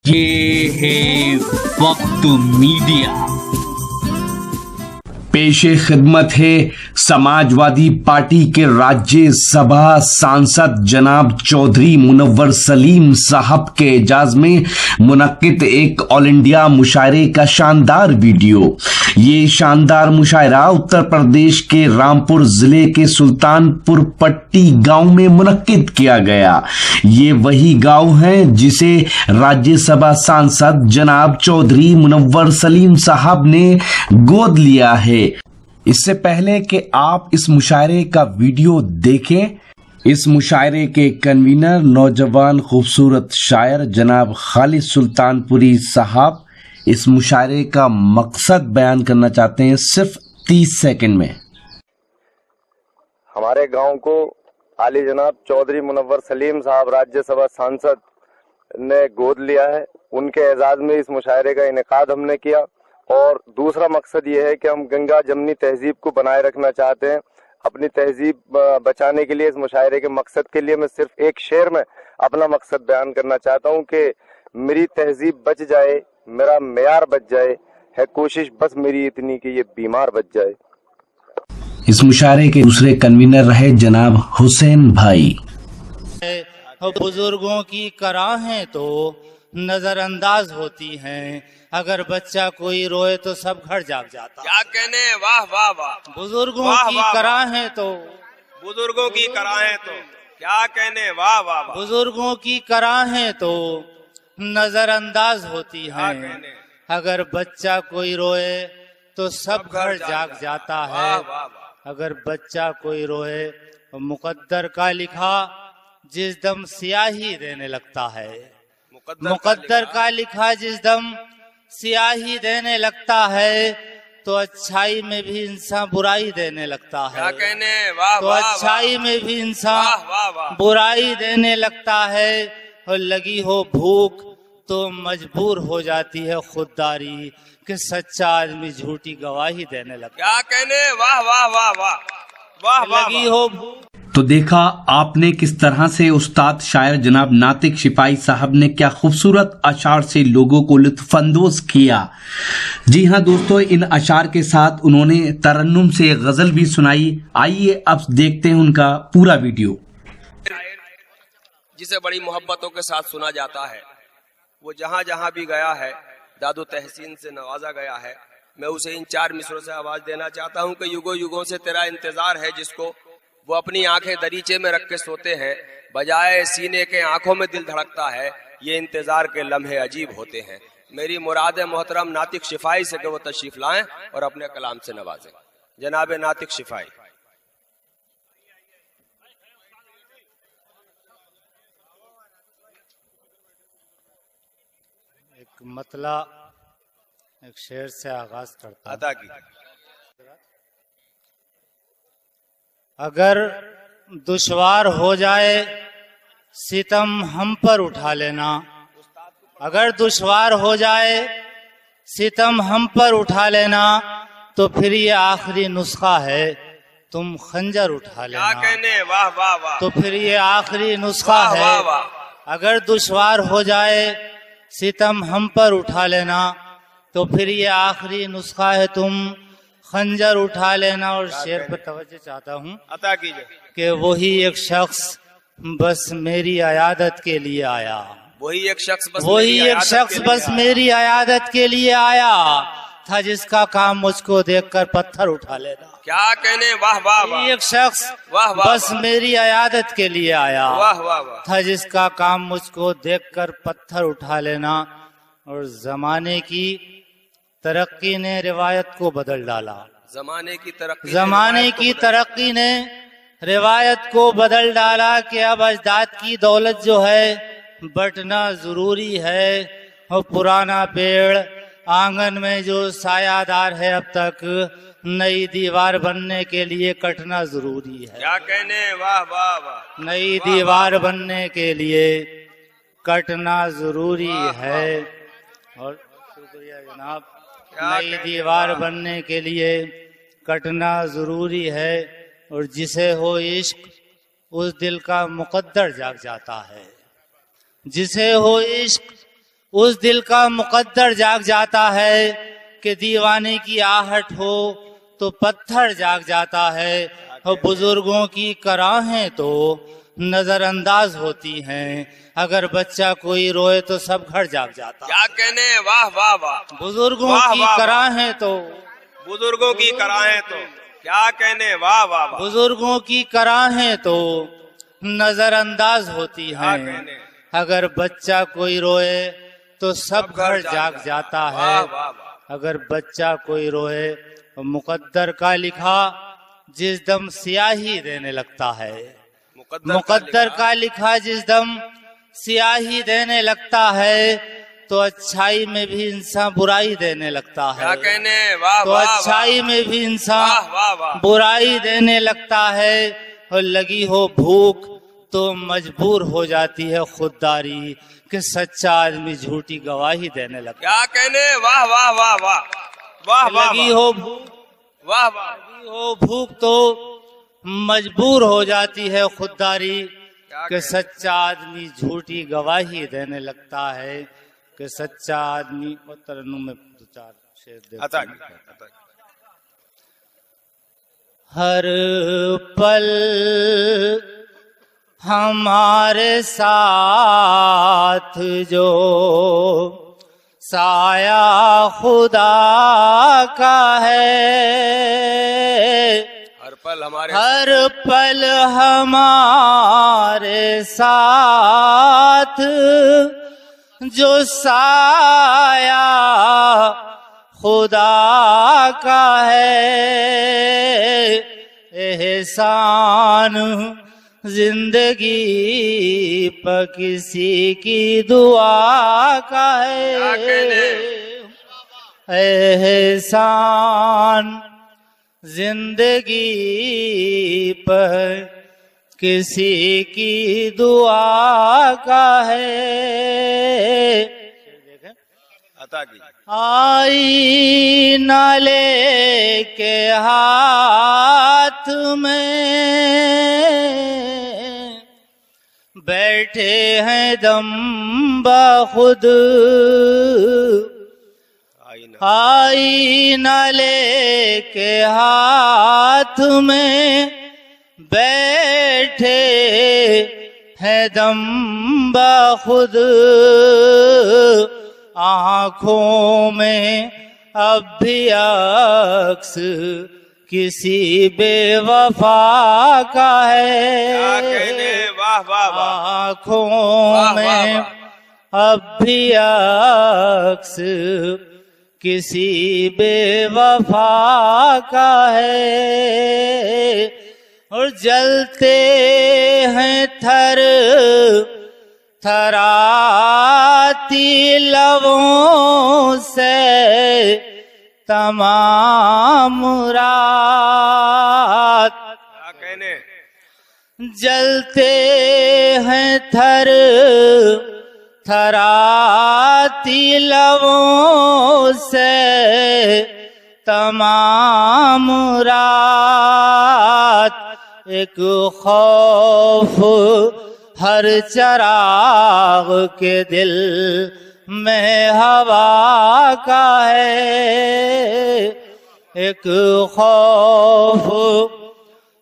ये है वक्त मीडिया। पेशे खिदमत है समाजवादी पार्टी के राज्यसभा सांसद जनाब चौधरी मुनव्वर सलीम साहब के एजाज में मुनक्किद एक ऑल इंडिया मुशायरे का शानदार वीडियो। ये शानदार मुशायरा उत्तर प्रदेश के रामपुर जिले के सुल्तानपुर पट्टी गांव में मुनक्किद किया गया। ये वही गांव है जिसे राज्यसभा सांसद जनाब चौधरी मुनव्वर सलीम साहब ने गोद लिया है। इससे पहले कि आप इस मुशायरे का वीडियो देखें, इस मुशायरे के कन्वीनर नौजवान खूबसूरत शायर जनाब खालिद सुल्तानपुरी साहब इस मुशायरे का मकसद बयान करना चाहते हैं सिर्फ 30 सेकंड में। हमारे गांव को आली जनाब चौधरी मुनव्वर सलीम साहब राज्यसभा सांसद ने गोद लिया है। उनके एजाज में इस मुशायरे का इनेकाद हमने किया। और दूसरा मकसद ये है कि हम गंगा जमनी तहजीब को बनाए रखना चाहते हैं। अपनी तहजीब बचाने के लिए इस मुशायरे के मकसद के लिए मैं सिर्फ एक शेर में अपना मकसद बयान करना चाहता हूँ कि मेरी तहजीब बच जाए, मेरा मेयार बच जाए, है कोशिश बस मेरी इतनी कि ये बीमार बच जाए। इस मुशायरे के दूसरे कन्वीनर रहे जनाब हुसैन भाई। बुजुर्गों की कराहें तो नजरअंदाज होती हैं, अगर बच्चा कोई रोए तो सब घर जाग जाता। क्या कहने, वाह वाह वाह। बुजुर्गों वाह, की वाह, कराहें तो बुजुर्गों की कराहें तो क्या कहने, वाह वाह वाह। बुजुर्गों की कराहें तो नजरअंदाज होती क्या हैं, कहने, अगर बच्चा कोई रोए तो सब घर जाग जाता है। वाह वाह वाह। अगर बच्चा कोई रोए तो मुकद्दर का लिखा जिस दम स्याही देने लगता है। मुकद्दर का लिखा जिस दम स्याही देने लगता है तो अच्छाई में भी इंसान बुराई देने लगता है। क्या कहने, वाह तो वाह अच्छाई वाह। में भी इंसान वाह वाह वाह। बुराई देने लगता है। और लगी हो भूख तो मजबूर हो जाती है खुददारी कि सच्चा आदमी झूठी गवाही देने लगता है। क्या कहने, वाह वाह वाह वाह। वाह वाह लगी वाह। हो भूख। तो देखा आपने किस तरह से उस्ताद शायर जनाब नातिक शिपाही साहब ने क्या खूबसूरत अशार से लोगों को लुत्फानंदोज किया। जी हाँ दोस्तों, इन अशार के साथ उन्होंने तरन्नुम से गजल भी सुनाई। आइए अब देखते हैं उनका पूरा वीडियो। जिसे बड़ी मोहब्बतों के साथ सुना जाता है, वो जहाँ जहाँ भी गया है दादो तहसीन से नवाजा गया है। मैं उसे इन 4 मिसरों से आवाज देना चाहता हूँ कि युगों युगों से तेरा इंतजार है, जिसको वो अपनी आंखें दरीचे में रख के सोते हैं, बजाय सीने के आंखों में दिल धड़कता है। ये इंतजार के लम्हे अजीब होते हैं। मेरी मुराद मोहतरम नातिक शिफाई से कि वो तशरीफ लाएं और अपने कलाम से नवाजें। जनाब नातिक शिफाई। एक मतला एक शेर से आगाज करता। अदा की। अगर दुश्वार हो जाए सितम हम पर उठा लेना। अगर दुश्वार हो जाए सितम हम पर उठा लेना तो फिर ये आखिरी नुस्खा है, तुम खंजर उठा लेना। क्या कहने, वाह वाह वाह। तो फिर ये आखिरी नुस्खा वाह है। वाह वाह। अगर दुश्वार हो जाए सितम हम पर उठा लेना तो फिर ये आखिरी नुस्खा है, तुम खंजर उठा लेना। और शेर पर तवज्जो चाहता हूँ अता कीजिए कि वही एक शख्स बस मेरी अयादत के लिए आया। वही एक शख्स बस वही मेरी एक आयादत शख्स के लिए बस आया। मेरी अयादत के लिए आया था, जिसका काम मुझको देखकर पत्थर उठा लेना। क्या कहने, वाह वाह वाह। वही एक शख्स वाह वाह बस वाह। मेरी अयादत के लिए आया वाह वाह वाह। था, जिसका काम मुझको देखकर पत्थर उठा लेना। और जमाने की तरक्की ने रिवायत को बदल डाला। जमाने की तरक्की, जमाने की तरक्की ने रिवायत को बदल डाला कि अब अजदाद की दौलत जो है बटना जरूरी है। और पुराना पेड़ आंगन में जो सायादार है, अब तक नई दीवार बनने के लिए कटना जरूरी है। क्या कहने, वाह वाह वाह। नई दीवार बनने के लिए कटना जरूरी है। और शुक्रिया जनाब। नई दीवार बनने के लिए कटना जरूरी है। और जिसे हो इश्क उस दिल का मुकद्दर जाग जाता है। जिसे हो इश्क उस दिल का मुकद्दर जाग जाता है कि दीवाने की आहट हो तो पत्थर जाग जाता है, और बुजुर्गों की कराहें तो नजरअंदाज होती हैं। अगर बच्चा कोई रोए तो सब घर जाग जाता है। क्या कहने, वाह वाह वाह। बुजुर्गों वाह, की वाह, वाह। कराहें तो, बुजुर्गों की कराहें तो, क्या कहने, वाह वाह वाह। बुजुर्गों की कराहें तो नजरअंदाज होती क्या हैं। कहने, अगर बच्चा कोई रोए तो सब घर जाग जाता है। वाह वाह वाह। अगर बच्चा कोई रोए तो मुकद्दर का लिखा जिस दम स्याही देने लगता है। मुकद्दर का लिखा जिस दम स्याही देने लगता है तो अच्छाई में भी इंसान बुराई देने लगता क्या है। कहने, वाह तो वाह अच्छाई वाह। में भी वाह इंसान वाह वाह। बुराई देने लगता है। और लगी हो भूख तो मजबूर हो जाती है खुददारी कि सच्चा आदमी झूठी गवाही देने लगता क्या कहने, वाह वाह वाह वाह। वाह है। वाह लगी वाह। हो भूख, वाह वाह। लगी हो भूख तो मजबूर हो जाती है खुददारी कि सच्चा आदमी झूठी गवाही देने लगता है। कि सच्चा आदमी, और तरन्नुम में दो चार शेर देता अता हूं। अता। हर पल हमारे साथ जो साया खुदा का है, हर पल हमारे, हर पल हमारे साथ जो साया खुदा का है। एहसान जिंदगी पर किसी की दुआ का है। एहसान जिंदगी पर किसी की दुआ का है। अता की। आई नाले के हाथ में बैठे हैं दम बखुद। आई नाले के हाथ में बैठे हैं दम बखुद। आँखों में अब भी अक्स किसी बेवफा का क्या है। कहने, वाह वाह वाह। आँखों वाह, वाह, में वाह। अब भी अक्स किसी बेवफा का है। और जलते हैं थर थराती लबों से तमाम रात। क्या कहने, जलते हैं थर थराती लबों से तमाम रात। एक खौफ हर चराग के दिल में हवा का है। एक खौफ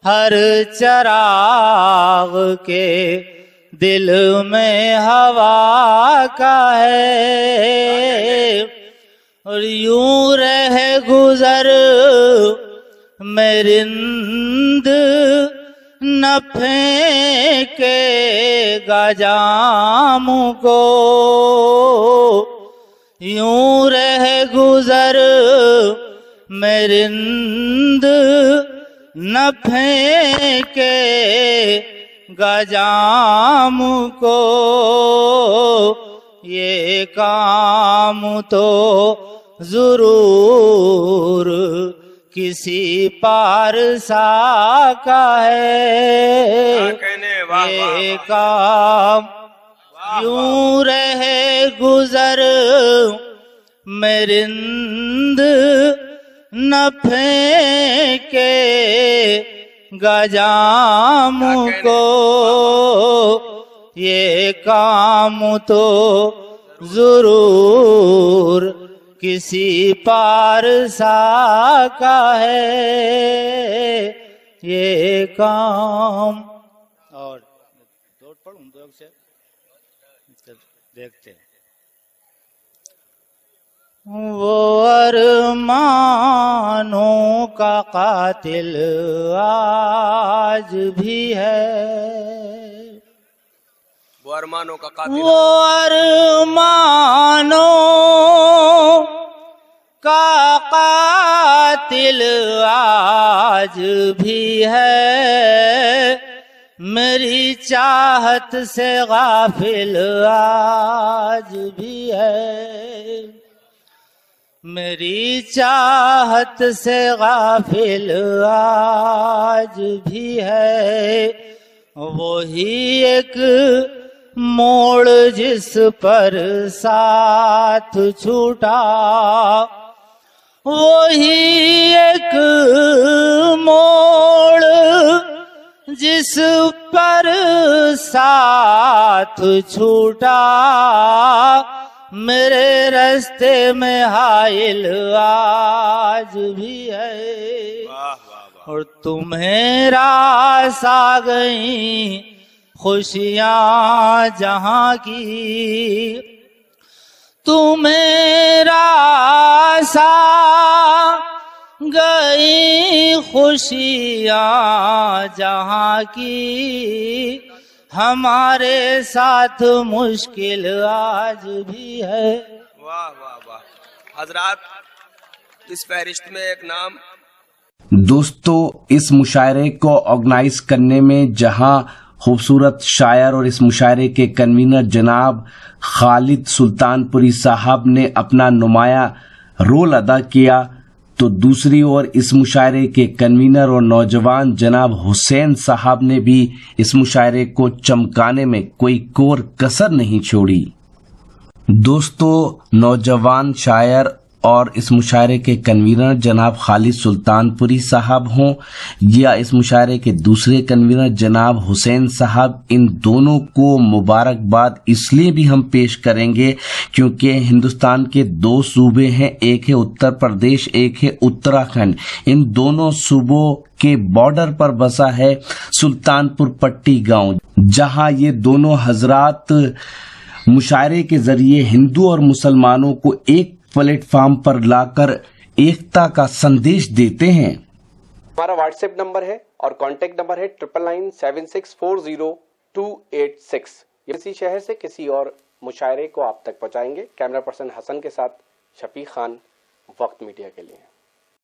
हर चराग के दिल में हवा का है। और यूं रह गुजर में रिंद न फेंकेगा जाम को। यूं रह गुजर में रिंद न फेंकेगा जाम को। ये काम तो जरूर किसी पारसा का है। ये काम यूं रहे गुजर में रिंद न फेंके गजाम को। ये काम तो जरूर किसी पारसा का है ये काम। और दो पढ़ूं दो अक्षर देखते हैं। वो अरमानों का कातिल आज भी है, वो अरमानों का कातिल, वो अरमानों का कातिल आज भी है, मेरी चाहत से गाफिल आज भी है, मेरी चाहत से गाफिल आज भी है। वही एक मोड़ जिस पर साथ छूटा, वही एक मोड़ जिस पर साथ छूटा, मेरे रास्ते में हाइल आज भी है। वाह वाह वाह। और तुम्हें रास आ गई खुशियां जहां की, तुम्हें रास आ गई खुशियां जहां की, हमारे साथ मुश्किल आज भी है। वाह वाह वाह। हजरात, इस फहरिस्त में एक नाम। दोस्तों, इस मुशायरे को ऑर्गेनाइज करने में जहां खूबसूरत शायर और इस मुशायरे के कन्वीनर जनाब खालिद सुल्तानपुरी साहब ने अपना नुमाया रोल अदा किया, तो दूसरी ओर इस मुशायरे के कन्वीनर और नौजवान जनाब हुसैन साहब ने भी इस मुशायरे को चमकाने में कोई कोर कसर नहीं छोड़ी। दोस्तों, नौजवान शायर और इस मुशायरे के कन्वीनर जनाब खालिद सुल्तानपुरी साहब हों या इस मुशायरे के दूसरे कन्वीनर जनाब हुसैन साहब, इन दोनों को मुबारकबाद इसलिए भी हम पेश करेंगे क्योंकि हिंदुस्तान के दो सूबे हैं, एक है उत्तर प्रदेश, एक है उत्तराखंड। इन दोनों सूबों के बॉर्डर पर बसा है सुल्तानपुर पट्टी गांव, जहां ये दोनों हजरात मुशायरे के जरिए हिंदू और मुसलमानों को एक प्लेटफॉर्म पर लाकर एकता का संदेश देते हैं। हमारा व्हाट्सएप नंबर है और कांटेक्ट नंबर है 9997640286। किसी शहर से किसी और मुशायरे को आप तक पहुंचाएंगे। कैमरा पर्सन हसन के साथ शफी खान, वक्त मीडिया के लिए।